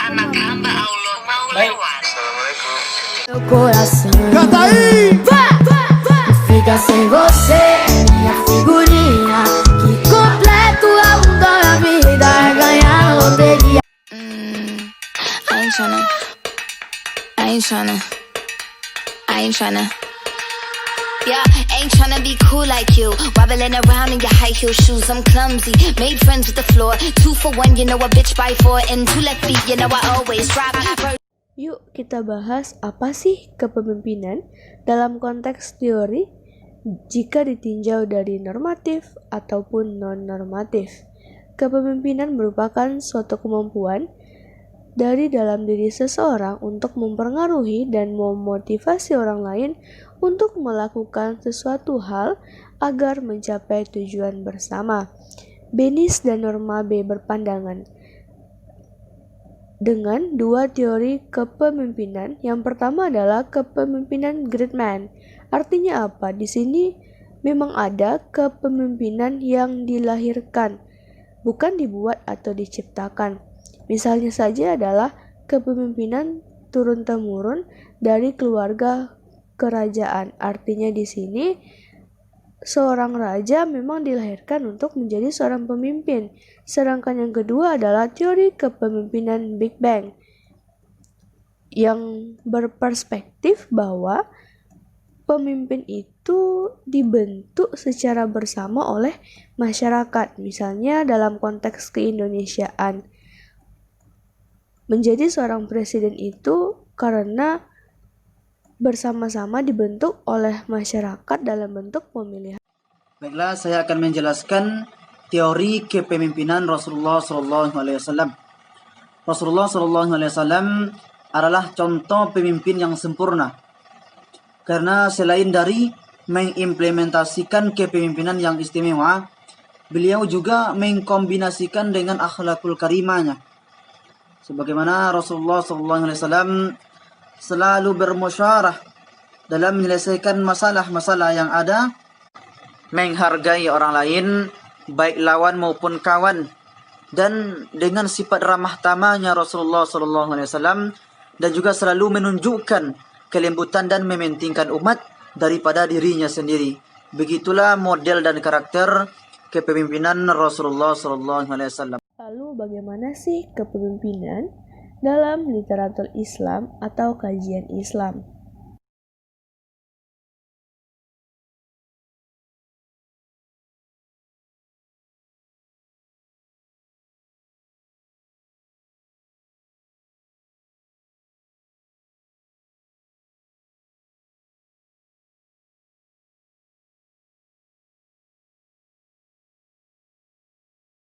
anak hamba Allah mau lewat. Assalamualaikum. Meu coração Canta aí! fica sem você, minha figurinha. Que completo é o da minha vida, é ganhar na loteria. I ain't tryna. Yeah, ain't tryna be cool like you. Wobbling around in your high heel shoes, I'm clumsy. Made friends with the floor. 2 for 1, you know a bitch by 4. And 2 left feet, you know I always drop. Yuk kita bahas apa sih kepemimpinan dalam konteks teori jika ditinjau dari normatif ataupun non-normatif. Kepemimpinan merupakan suatu kemampuan dari dalam diri seseorang untuk mempengaruhi dan memotivasi orang lain untuk melakukan sesuatu hal agar mencapai tujuan bersama. Benis dan Norma B berpandangan dengan dua teori kepemimpinan. Yang pertama adalah kepemimpinan great man. Artinya apa? Di sini memang ada kepemimpinan yang dilahirkan, bukan dibuat atau diciptakan. Misalnya saja adalah kepemimpinan turun-temurun dari keluarga kerajaan. Artinya di sini seorang raja memang dilahirkan untuk menjadi seorang pemimpin. Sedangkan yang kedua adalah teori kepemimpinan Big Bang yang berperspektif bahwa pemimpin itu dibentuk secara bersama oleh masyarakat. Misalnya dalam konteks keindonesiaan, menjadi seorang presiden itu karena bersama-sama dibentuk oleh masyarakat dalam bentuk pemilihan. Baiklah, saya akan menjelaskan teori kepemimpinan Rasulullah SAW. Rasulullah SAW adalah contoh pemimpin yang sempurna, karena selain dari mengimplementasikan kepemimpinan yang istimewa, beliau juga mengkombinasikan dengan akhlakul karimahnya. Sebagaimana Rasulullah SAW selalu bermusyawarah dalam menyelesaikan masalah-masalah yang ada, menghargai orang lain, baik lawan maupun kawan, dan dengan sifat ramah tamahnya Rasulullah SAW, dan juga selalu menunjukkan kelembutan dan mementingkan umat daripada dirinya sendiri. Begitulah model dan karakter kepemimpinan Rasulullah SAW. Lalu bagaimana sih kepemimpinan dalam literatur Islam atau kajian Islam?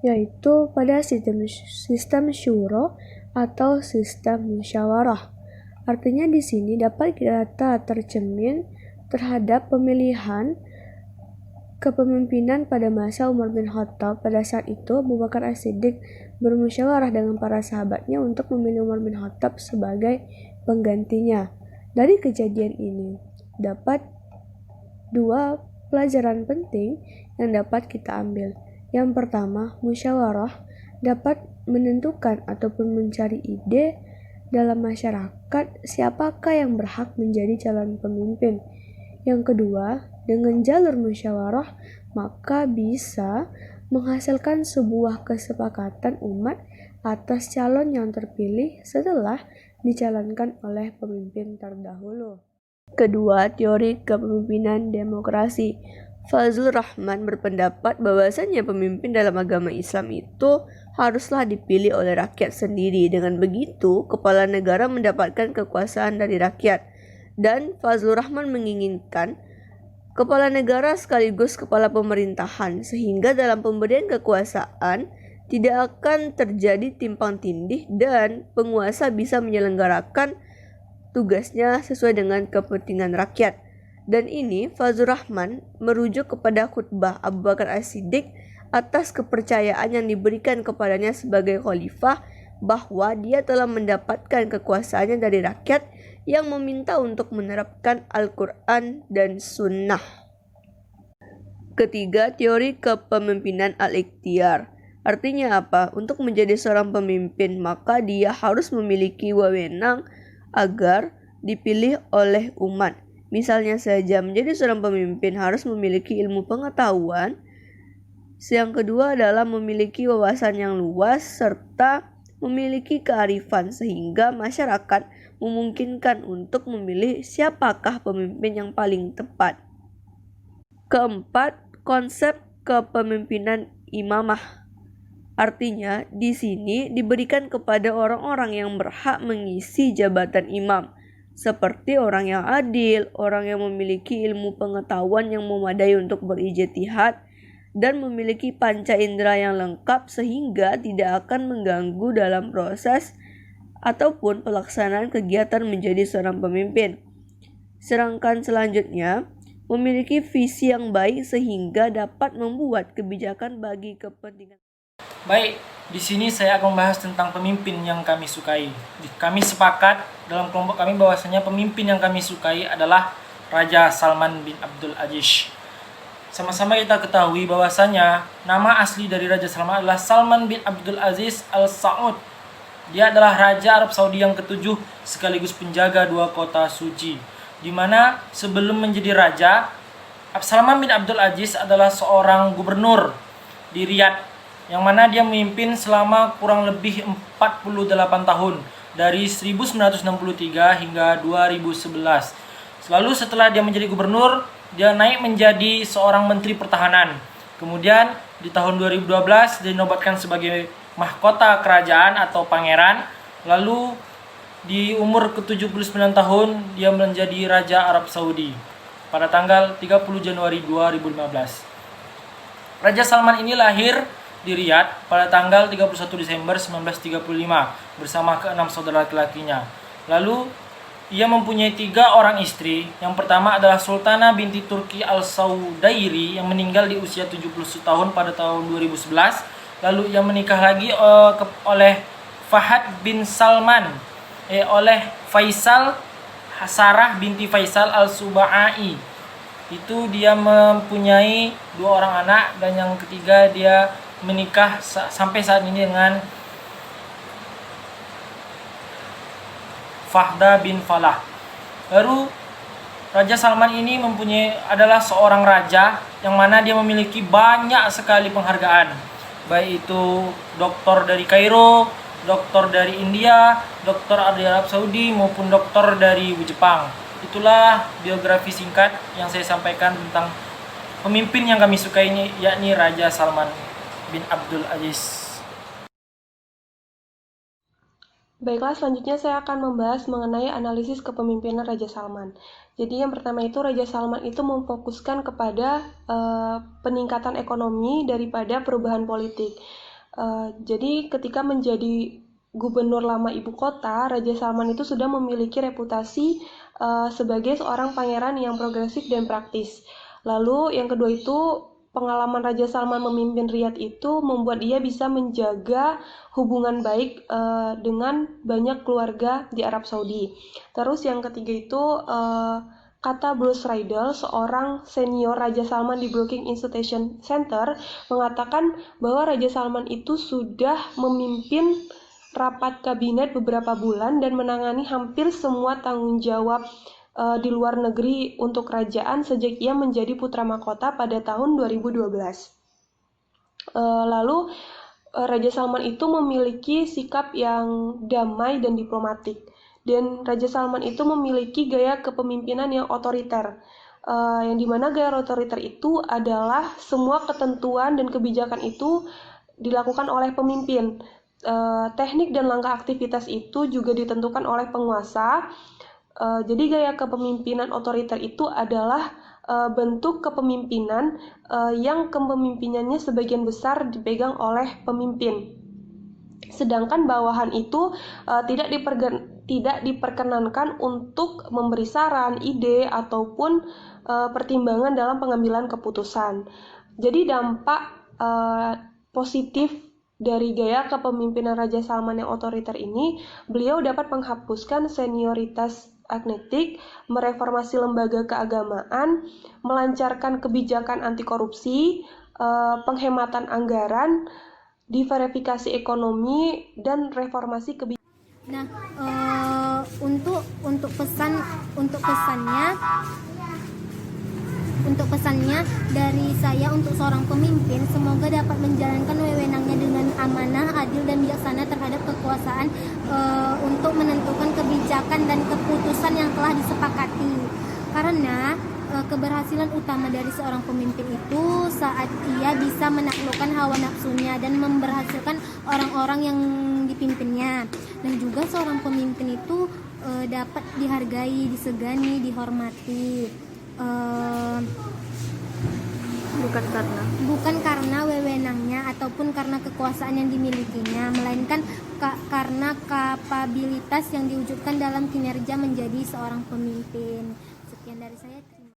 Yaitu pada sistem syuro atau sistem musyawarah. Artinya di sini dapat kita tercermin terhadap pemilihan kepemimpinan pada masa Umar bin Khattab. Pada saat itu Abu Bakar As-Siddiq bermusyawarah dengan para sahabatnya untuk memilih Umar bin Khattab sebagai penggantinya. Dari kejadian ini dapat dua pelajaran penting yang dapat kita ambil. Yang pertama, musyawarah dapat menentukan ataupun mencari ide dalam masyarakat siapakah yang berhak menjadi calon pemimpin. Yang kedua, dengan jalur musyawarah maka bisa menghasilkan sebuah kesepakatan umat atas calon yang terpilih setelah dicalonkan oleh pemimpin terdahulu. Kedua, teori kepemimpinan demokrasi. Fazlur Rahman berpendapat bahwasannya pemimpin dalam agama Islam itu haruslah dipilih oleh rakyat sendiri. Dengan begitu, kepala negara mendapatkan kekuasaan dari rakyat. Dan Fazlur Rahman menginginkan kepala negara sekaligus kepala pemerintahan, sehingga dalam pemberian kekuasaan tidak akan terjadi timpang tindih dan penguasa bisa menyelenggarakan tugasnya sesuai dengan kepentingan rakyat. Dan ini Fazlur Rahman merujuk kepada khutbah Abu Bakar As-Siddiq atas kepercayaan yang diberikan kepadanya sebagai khalifah, bahwa dia telah mendapatkan kekuasaannya dari rakyat yang meminta untuk menerapkan Al-Quran dan Sunnah. Ketiga, teori kepemimpinan al-ikhtiar. Artinya apa? Untuk menjadi seorang pemimpin, maka dia harus memiliki wewenang agar dipilih oleh umat. Misalnya saja, menjadi seorang pemimpin harus memiliki ilmu pengetahuan. Yang kedua adalah memiliki wawasan yang luas serta memiliki kearifan sehingga masyarakat memungkinkan untuk memilih siapakah pemimpin yang paling tepat. Keempat, konsep kepemimpinan imamah. Artinya, di sini diberikan kepada orang-orang yang berhak mengisi jabatan imam, seperti orang yang adil, orang yang memiliki ilmu pengetahuan yang memadai untuk berijtihad, dan memiliki panca indera yang lengkap sehingga tidak akan mengganggu dalam proses ataupun pelaksanaan kegiatan menjadi seorang pemimpin. Sedangkan selanjutnya, memiliki visi yang baik sehingga dapat membuat kebijakan bagi kepentingan. Baik, di sini saya akan membahas tentang pemimpin yang kami sukai. Kami sepakat dalam kelompok kami bahwasanya pemimpin yang kami sukai adalah Raja Salman bin Abdul Aziz. Sama-sama kita ketahui bahwasanya nama asli dari Raja Salman adalah Salman bin Abdul Aziz Al Saud. Dia adalah Raja Arab Saudi yang ketujuh sekaligus penjaga 2 kota suci. Di mana sebelum menjadi raja, Salman bin Abdul Aziz adalah seorang gubernur di Riyadh, yang mana dia memimpin selama kurang lebih 48 tahun dari 1963 hingga 2011. Lalu setelah dia menjadi gubernur, dia naik menjadi seorang menteri pertahanan. Kemudian di tahun 2012 dia dinobatkan sebagai mahkota kerajaan atau pangeran. Lalu di umur ke-79 tahun dia menjadi Raja Arab Saudi pada tanggal 30 Januari 2015. Raja Salman ini lahir di Riyadh pada tanggal 31 Desember 1935 bersama ke-6 saudara laki-lakinya. Lalu ia mempunyai 3 orang istri. Yang pertama adalah Sultana binti Turki Al-Saudairi yang meninggal di usia 70 tahun pada tahun 2011. Lalu ia menikah lagi oleh Fahad bin Salman, oleh Faisal Sarah binti Faisal Al-Suba'i. Itu dia mempunyai 2 orang anak, dan yang ketiga dia menikah sampai saat ini dengan Fahda bin Falah. Lalu Raja Salman ini adalah seorang raja yang mana dia memiliki banyak sekali penghargaan, baik itu doktor dari Kairo, doktor dari India, doktor dari Arab Saudi maupun doktor dari Jepang. Itulah biografi singkat yang saya sampaikan tentang pemimpin yang kami sukai ini, yakni Raja Salman bin Abdul Aziz. Baiklah, selanjutnya saya akan membahas mengenai analisis kepemimpinan Raja Salman. Jadi yang pertama itu, Raja Salman itu memfokuskan kepada peningkatan ekonomi daripada perubahan politik. Jadi ketika menjadi gubernur lama ibu kota, Raja Salman itu sudah memiliki reputasi sebagai seorang pangeran yang progresif dan praktis. Lalu yang kedua itu, pengalaman Raja Salman memimpin Riyadh itu membuat dia bisa menjaga hubungan baik dengan banyak keluarga di Arab Saudi. Terus yang ketiga itu, kata Bruce Riedel, seorang senior Raja Salman di Brookings Institution Center, mengatakan bahwa Raja Salman itu sudah memimpin rapat kabinet beberapa bulan dan menangani hampir semua tanggung jawab di luar negeri untuk kerajaan sejak ia menjadi putra mahkota pada tahun 2012. Lalu Raja Salman itu memiliki sikap yang damai dan diplomatik, dan Raja Salman itu memiliki gaya kepemimpinan yang otoriter, yang dimana gaya otoriter itu adalah semua ketentuan dan kebijakan itu dilakukan oleh pemimpin. Teknik dan langkah aktivitas itu juga ditentukan oleh penguasa. Jadi gaya kepemimpinan otoriter itu adalah bentuk kepemimpinan yang kepemimpinannya sebagian besar dipegang oleh pemimpin. Sedangkan bawahan itu tidak diperkenankan untuk memberi saran, ide, ataupun pertimbangan dalam pengambilan keputusan. Jadi dampak positif dari gaya kepemimpinan Raja Salman yang otoriter ini, beliau dapat menghapuskan senioritas agnostik, mereformasi lembaga keagamaan, melancarkan kebijakan anti korupsi, penghematan anggaran, diverifikasi ekonomi, dan reformasi kebijakan. Nah, untuk pesannya dari saya untuk seorang pemimpin, semoga dapat menjalankan wewenangnya dengan amanah, adil dan bijaksana terhadap kekuasaan untuk menentukan kebijakan dan keputusan yang telah disepakati. Karena keberhasilan utama dari seorang pemimpin itu saat ia bisa menaklukkan hawa nafsunya dan memberhasilkan orang-orang yang dipimpinnya. Dan juga seorang pemimpin itu dapat dihargai, disegani, dihormati. Bukan karena wewenangnya ataupun karena kekuasaan yang dimilikinya, melainkan karena kapabilitas yang diwujudkan dalam kinerja menjadi seorang pemimpin. Sekian dari saya.